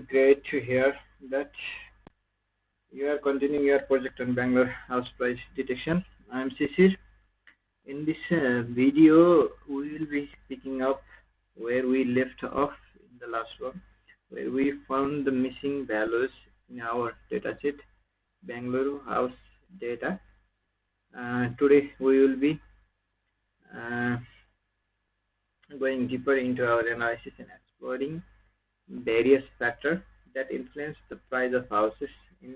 Great to hear that you are continuing your project on Bangalore house price detection. I am Sisir. In this video, we will be picking up where we left off in the last one, where we found the missing values in our dataset, Bangalore house data. Today, we will be going deeper into our analysis and exploring various factors that influence the price of houses in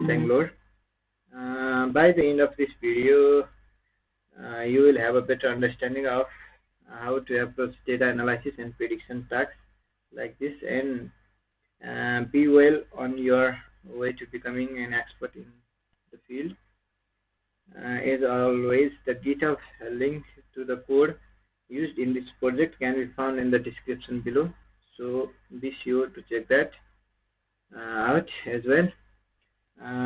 Bangalore. By the end of this video, you will have a better understanding of how to approach data analysis and prediction tasks like this, and be well on your way to becoming an expert in the field. As always, the GitHub link to the code used in this project can be found in the description below, so be sure to check that out as well.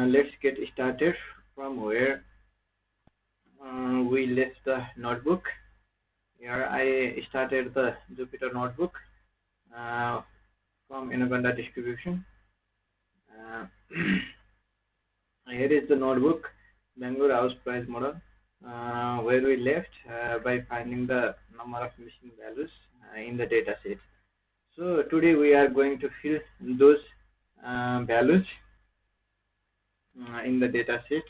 Let's get started from where we left the notebook. Here I started the Jupyter notebook from Anaconda distribution. Here is the notebook, Bangalore house price model, where we left by finding the number of missing values in the data set. So today we are going to fill those values in the data set.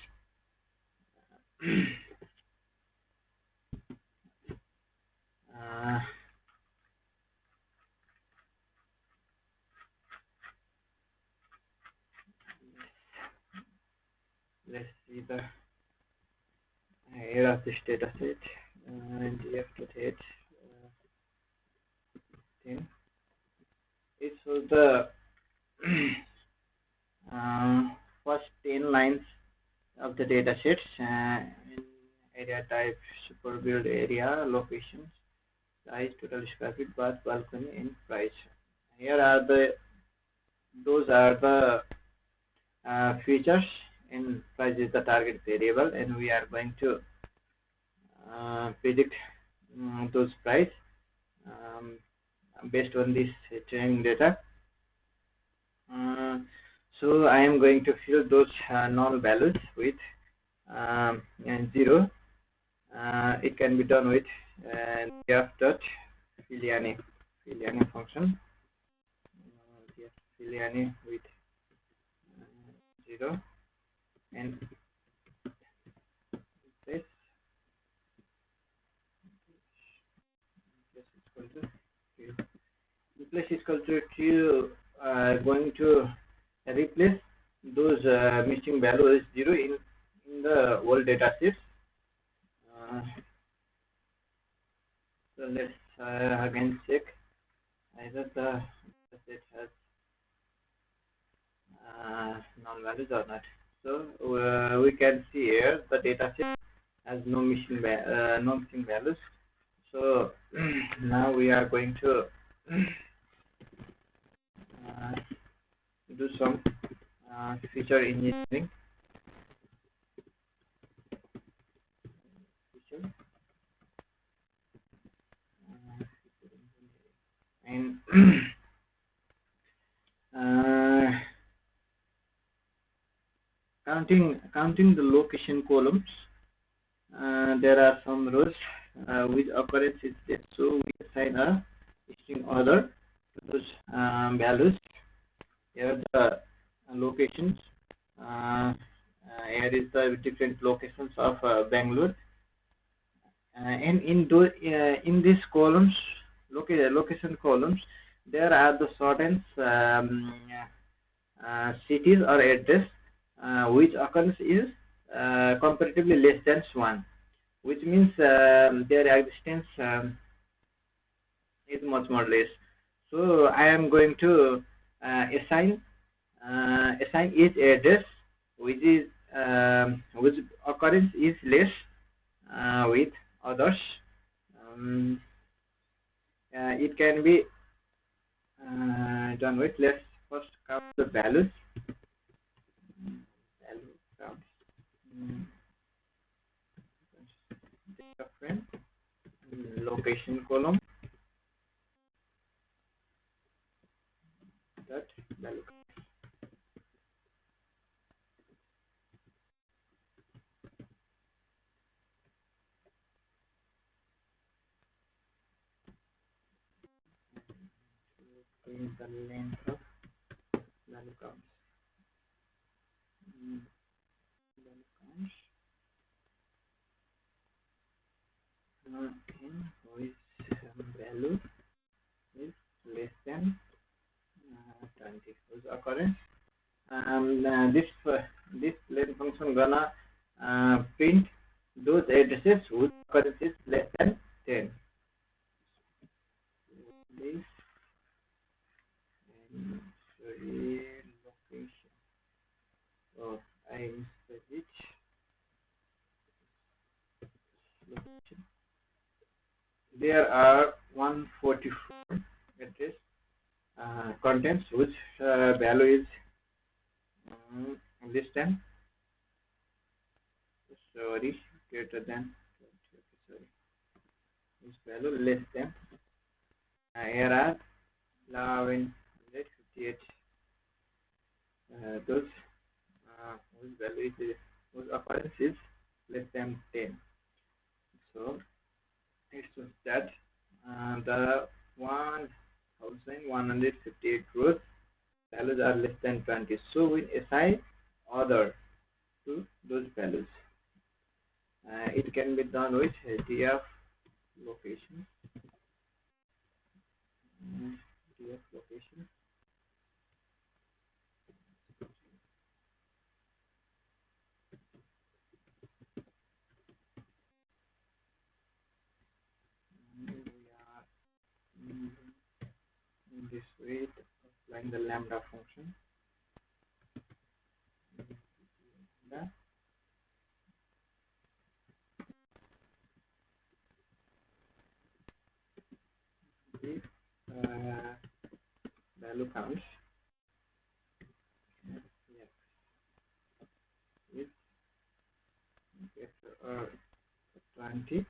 Let's see the head of this data set, df.h 10. It shows the first 10 lines of the data sets in area type, super build area, locations, size, total square feet, bath, balcony, and price. Here are those are the features, and price is the target variable, and we are going to predict those price based on this training data. So I am going to fill those null values with 0. It can be done with df.filiani function. Filiani with 0 and this replace is equal to true. Going to replace those missing values 0 in the whole data set. So let's again check either the set has non values or not. So we can see here the data set has no missing values. So now we are going to do some feature engineering. And counting the location columns, there are some rows with occurrence is there, so we assign a string order to those values. Here are the locations. Here is the different locations of Bangalore, and in these columns, location columns, there are the certain cities or address which occurrence is comparatively less than 1, which means their existence is much more less. So I am going to assign each address which occurrence is less with others. It can be done with. Let's first count the values. Value count. Data frame. Location column. dot value. Print the length of value counts. Value counts. In which value is less than 20. Whose occurrence? This len function gonna print those addresses whose occurrence is less than 10. This and sorry location. Oh, I misspelled it. Location. There are 144 address contents whose value is less than greater than 20. Whose value less than here are 1158 those whose value is whose occurrence is less than 10. So it shows that the 1158 rows values are less than 20. So we assign order to those values. It can be done with df location. Df location. We are in this way applying the lambda function. If value counts is greater 20,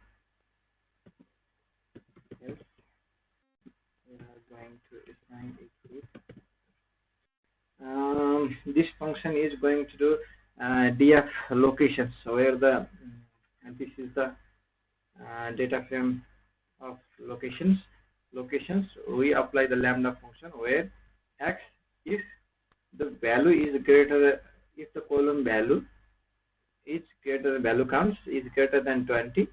else we are going to assign it with this function is going to do df locations. So where the this is the data frame of locations. We apply the lambda function where x, if the value is greater, if the column value is greater, value counts is greater than 20,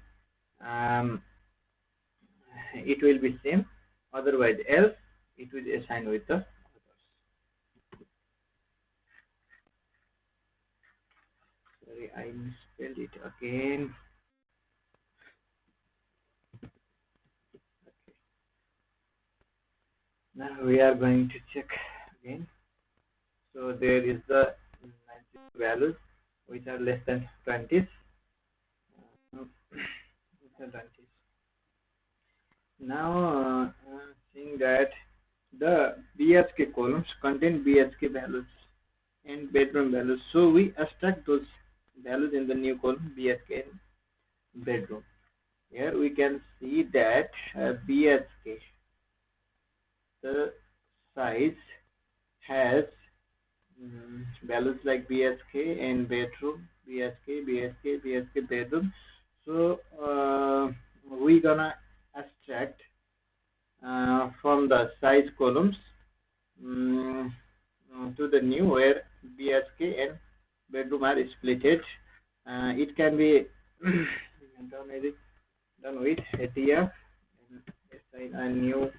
it will be same, otherwise else it will be assigned with the others. Sorry, I misspelled it again. Okay. Now we are going to check again. So there is the 90 values which are less than 20s. Now seeing that the BSK columns contain BSK values and bedroom values, so we extract those values in the new column BSK and bedroom. Here we can see that BSK, the size has values like BSK and bedroom, BSK, bedroom. So we gonna extract from the size columns to the new where BSK and bedroom are splitted. It can be done with df and assign a new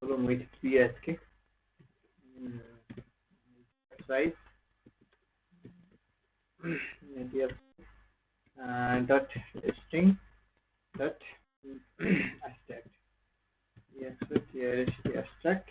column with BSK size df dot string dot abstract. Yes, here is the abstract.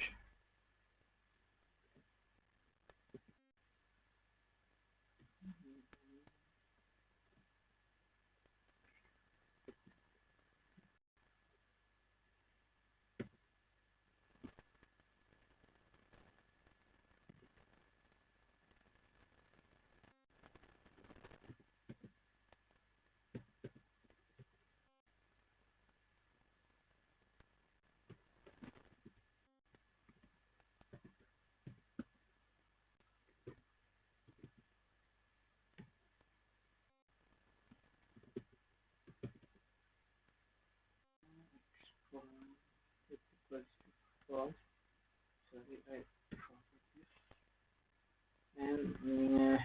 is equals to false. Sorry, I forgot this. And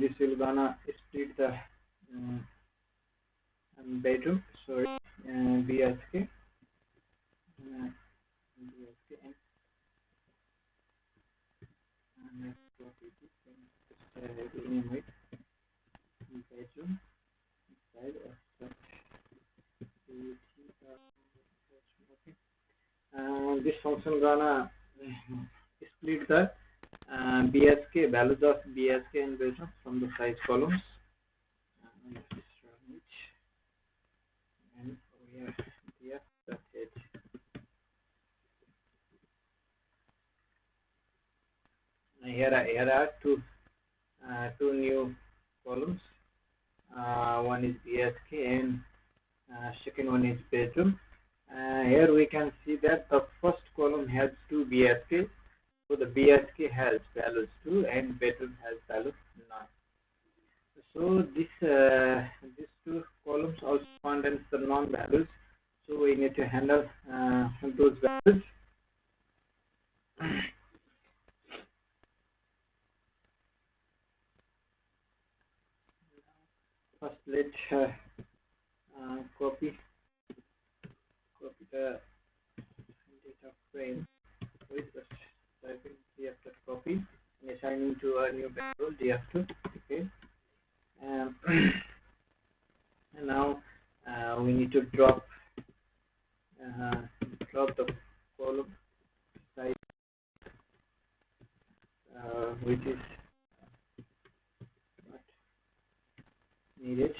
this will gonna split the bedroom. Sorry, BSK. BSK and let's copy this and rename it bedroom side of such. Okay. This function gonna split the BSK values of BSK and bedroom from the size columns. Let's run it. And we have dataset. Here are two new columns. One is BSK and second one is bedroom. Here we can see that the first column has two BSK, so the BSK has values 2 and bedroom has values 9. So these two columns also contains the non-values, so we need to handle those values. First, let's copy the data frame with the typing df copy and assigning to a new variable df2. Okay, and now we need to drop the column size, which is not needed.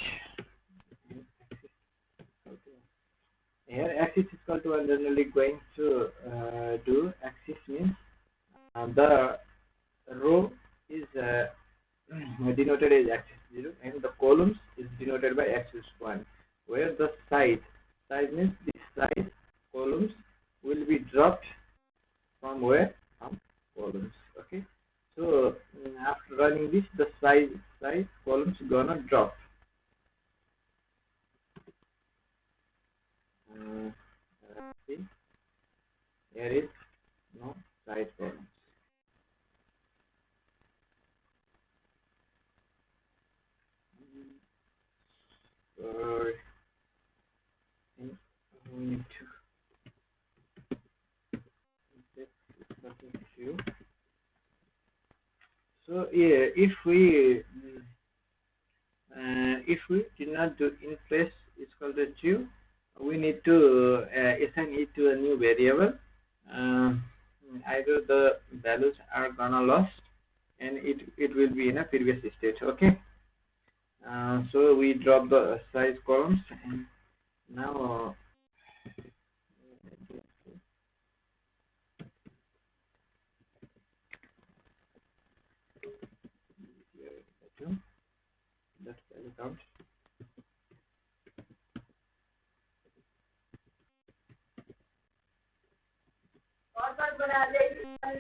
Here axis is equal to, I'm generally going to do axis means the row is denoted as axis 0 and the columns is denoted by axis 1, where the size means this size columns will be dropped from where? From columns. Okay, so after running this, the size columns gonna drop. See, here is no size columns. We need to so yeah, if we did not do in place is called a true, we need to assign it to a new variable. Either the values are gonna lost and it will be in a previous state. Okay, so we drop the size columns and now that value count.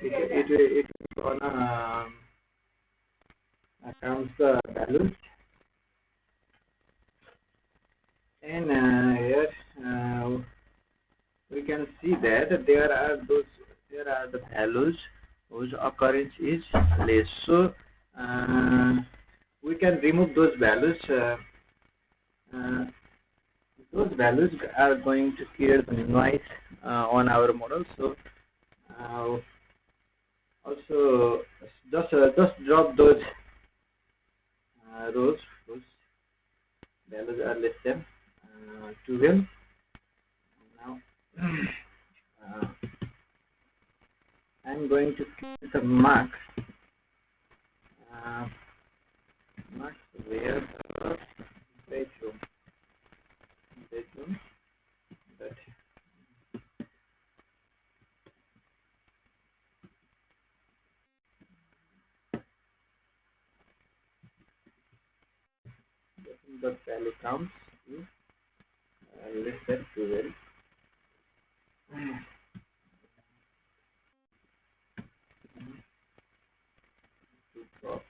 It gonna count the values, and here we can see that there are the values whose occurrence is less. So we can remove those values. Those values are going to create noise on our model. So also just drop those rows whose values are less than 12. Now I'm going to create the mark where the bedroom that the value counts is less than 12. To drop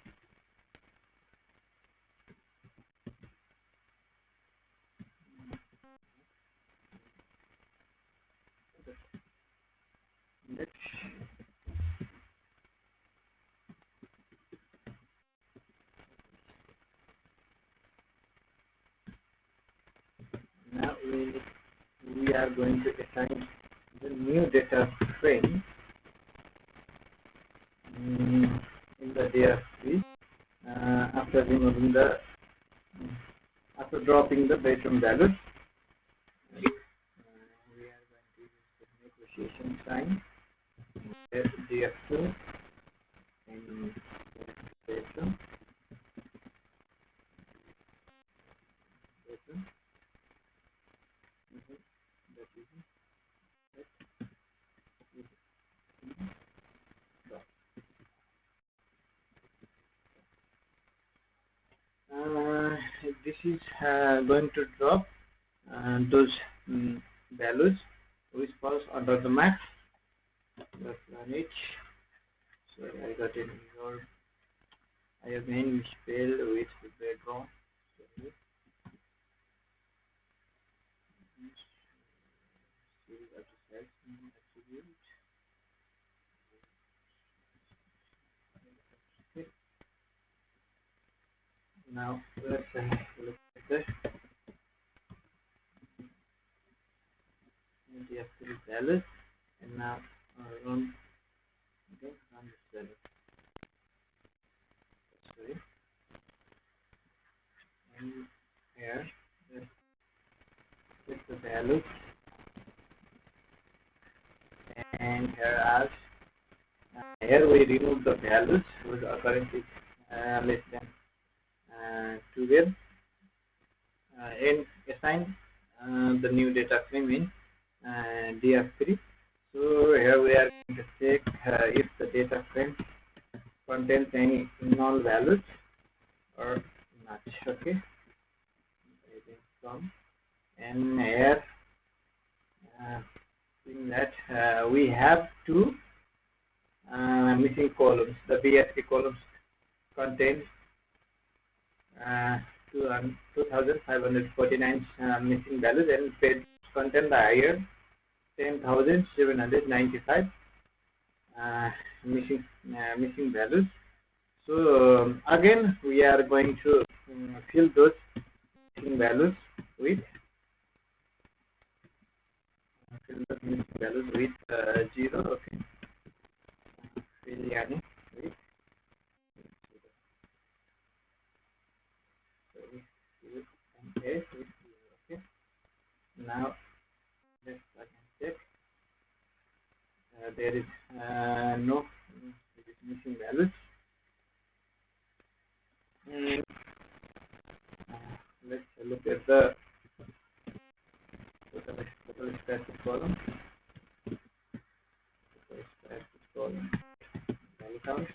Index. Now we are going to assign the new data frame in the DFC after removing the after dropping the bedroom values. We are going to use the negotiation sign DF2 and bedroom. This is going to drop those values which falls under the max. Let's run it. Sorry, I got an error. I have again misspelled with the bedroom. Now let's look at the DF3 values, and now run this value. Sorry, and here let's set the values, and here we remove the values which are currently less than 12 and assign the new data frame in DF3. So here we are going to check if the data frame contains any null values or not. Okay, and here in that we have two missing columns. The BSP columns contain 2,549 missing values, and page contain the higher 10,795 missing values. So again we are going to fill those missing values with zero. Okay, fill with okay. Now let's check. There is no missing values. Let's look at the total static column. Value count.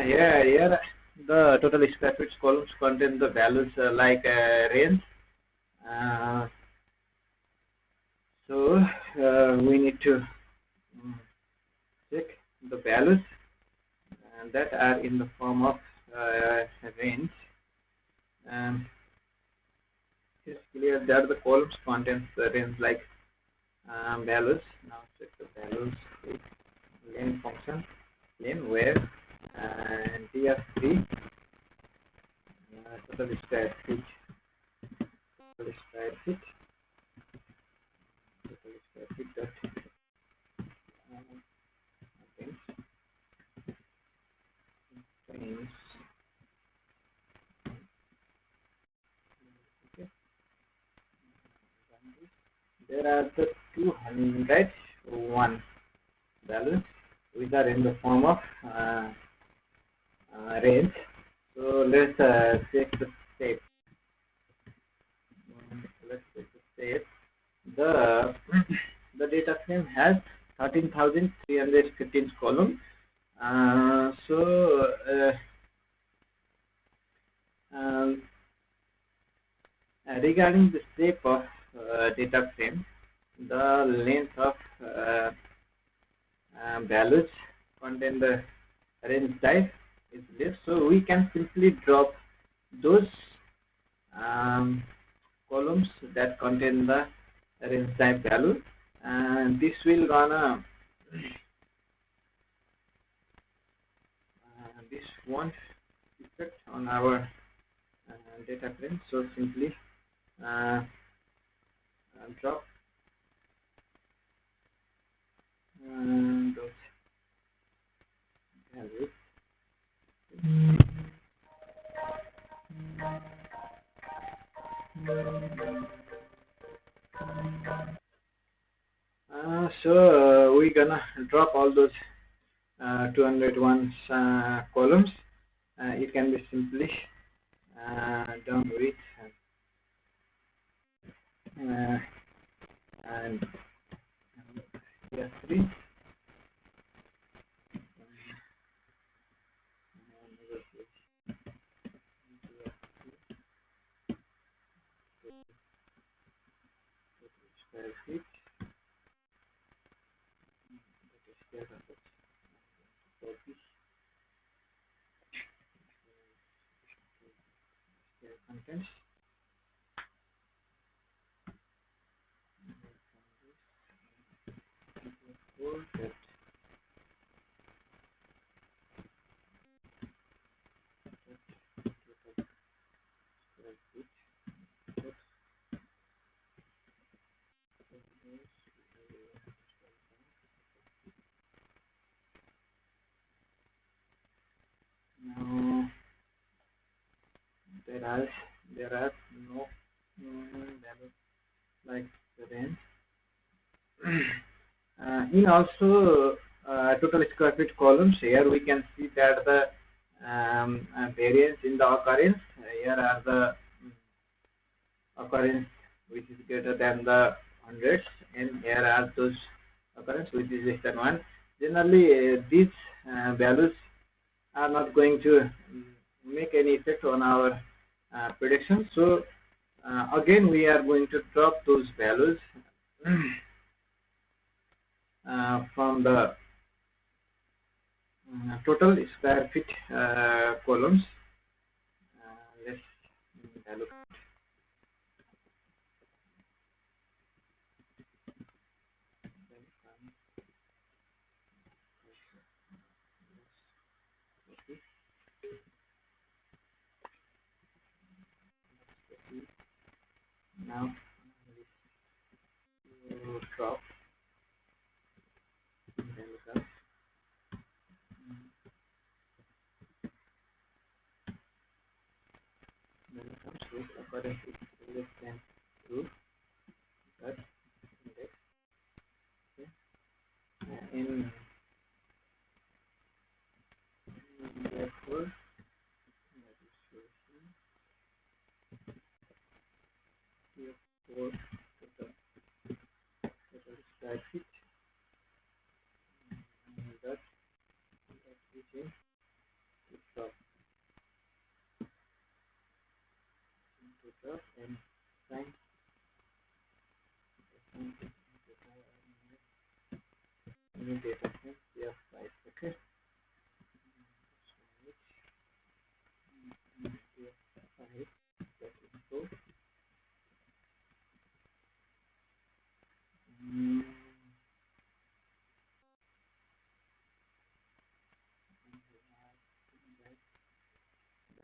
Here the total square feet columns contain the values like range. So we need to check the values that are in the form of range. It's clear that the columns contains the range like values. Now check the values with len function, len where DF3 total square feet, dot things. Okay. There are the 201 values which are in the form of range. So let's check the state. Let's check the state. The data frame has 13,315 columns. Regarding the shape of data frame, the length of values contain the range type is less, so we can simply drop those columns that contain the range type value, and this will gonna this won't effect on our data frame. So simply drop those values. So we're gonna drop all those 201 columns. It can be simply done with and F3 square feet. Contents. Now there are no values like the range. In also total square feet columns, here we can see that the variance in the occurrence. Here are the occurrence which is greater than the hundreds, and here are those occurrence which is less than 1. Generally, these values are not going to make any effect on our prediction. So again, we are going to drop those values from the total square feet columns. Let's look. Now drop according to less than 2 that index. Okay. In therefore total square feet that is drop and sign new data set here 5. Okay.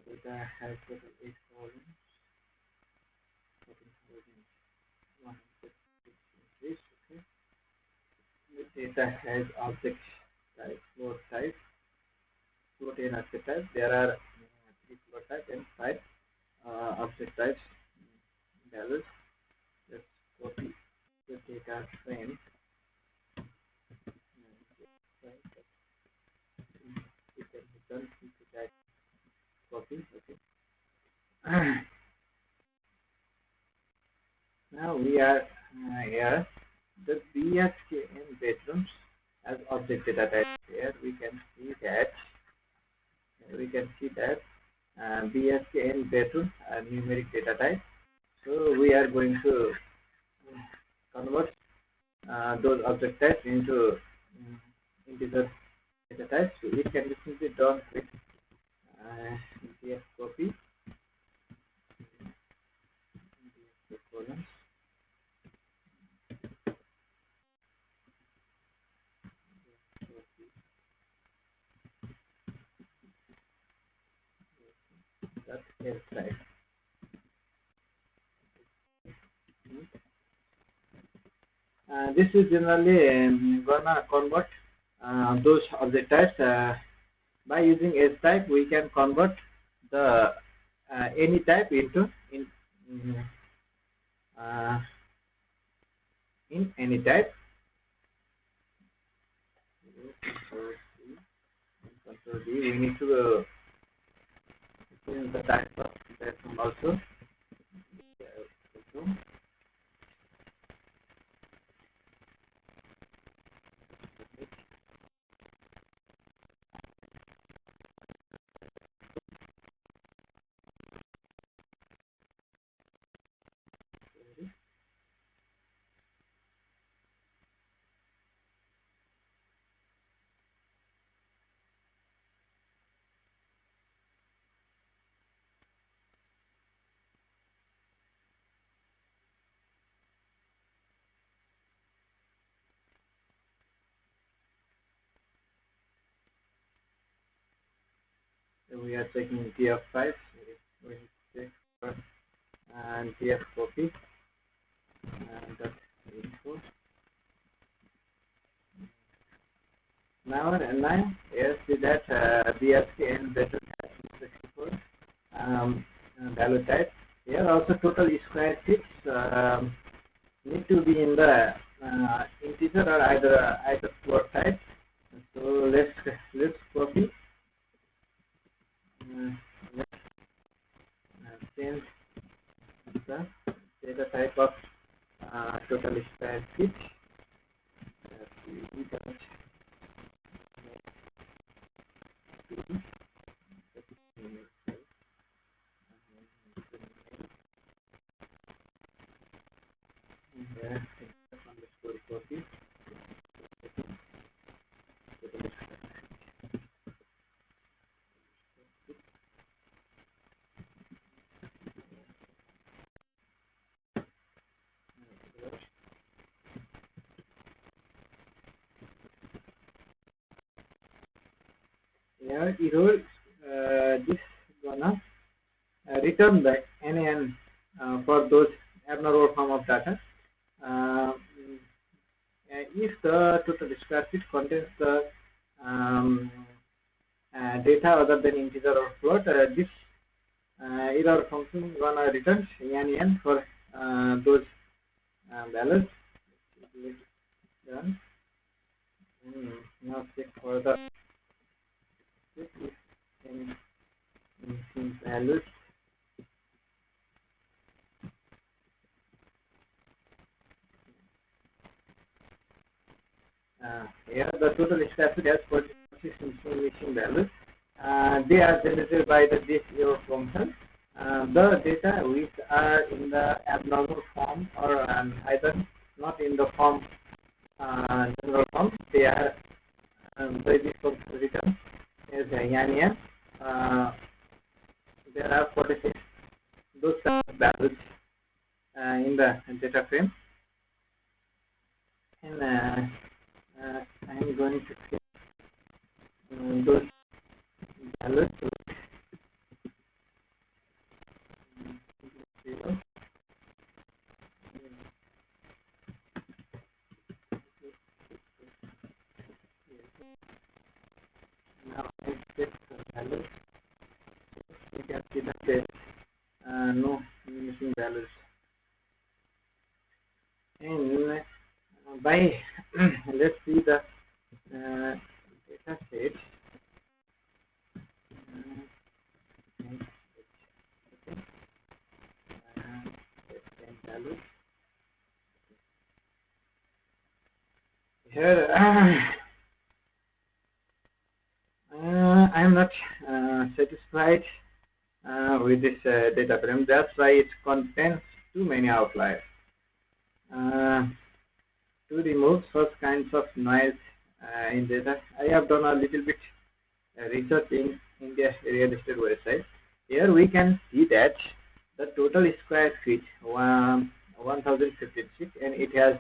Data has total 8 columns, 14,106 entries. Okay. The data has object type, float type, float and object type. There are 3 float types and 5 object types values. Let's copy the data frame. It can be done into that copy. Okay. Now we are here. The BSKN bedrooms as object data type. Here we can see that BSKN bedroom are numeric data type. So we are going to convert those object types into integer data types. So it can be simply done with BS copy that else type. This is generally gonna convert those object types. By using else type, we can convert the any type into in any type. Control D. We need to change the type of that one also. We are checking TF5. We check for and TF copy and that info. Now yes, see that BSK and better 64 value type. Here also total square feet need to be in the integer or either float type. So let's copy. Let's change the data type of total square feet. Copy. Here error this gonna return the NaN for those abnormal form of data. If the total square feet contains the data other than integer or float, this error function gonna return NaN for those values. Done. Now check for the values. Here the total square feet has 46 missing values. They are generated by this error function. The data which are in the abnormal form or either not in the form general form, they are by this function return is NaN. There are 46 those values in the data frame, and I am going to get those values. Now I check the values. You can see that there no missing values. And by let's see the data set. Values. Here I am not satisfied with this data frame. That's why it contains too many outliers. To remove such kinds of noise in data, I have done a little bit research in India real estate website. Here we can see that the total square feet 1056, and it has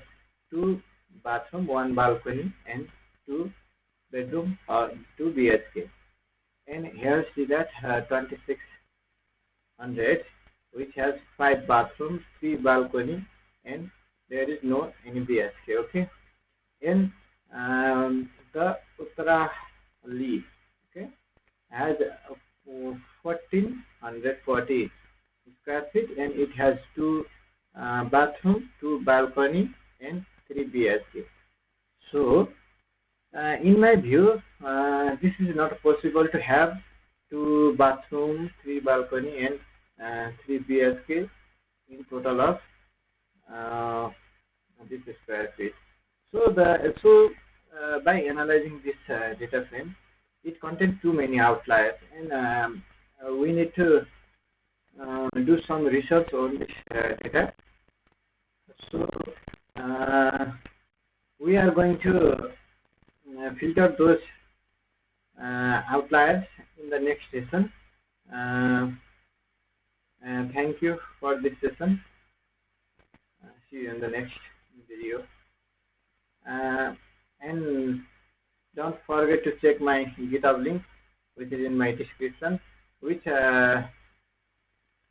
2 bathroom, 1 balcony, and 2 bedroom or 2 BHK. And here see that 26 100, which has 5 bathrooms, 3 balcony, and there is no any BSK. Okay, and the Uttarali, okay, has 1440 square feet, and it has 2 bathrooms, 2 balcony, and 3 BSK. So, in my view, this is not possible to have 2 bathrooms, 3 balcony, and 3 BSK in total of this square feet. So by analyzing this data frame, it contains too many outliers, and we need to do some research on this data. So we are going to filter those outliers in the next session. Thank you for this session. See you in the next video. And don't forget to check my GitHub link, which is in my description, which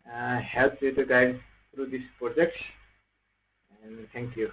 helps you to guide through this project. And thank you.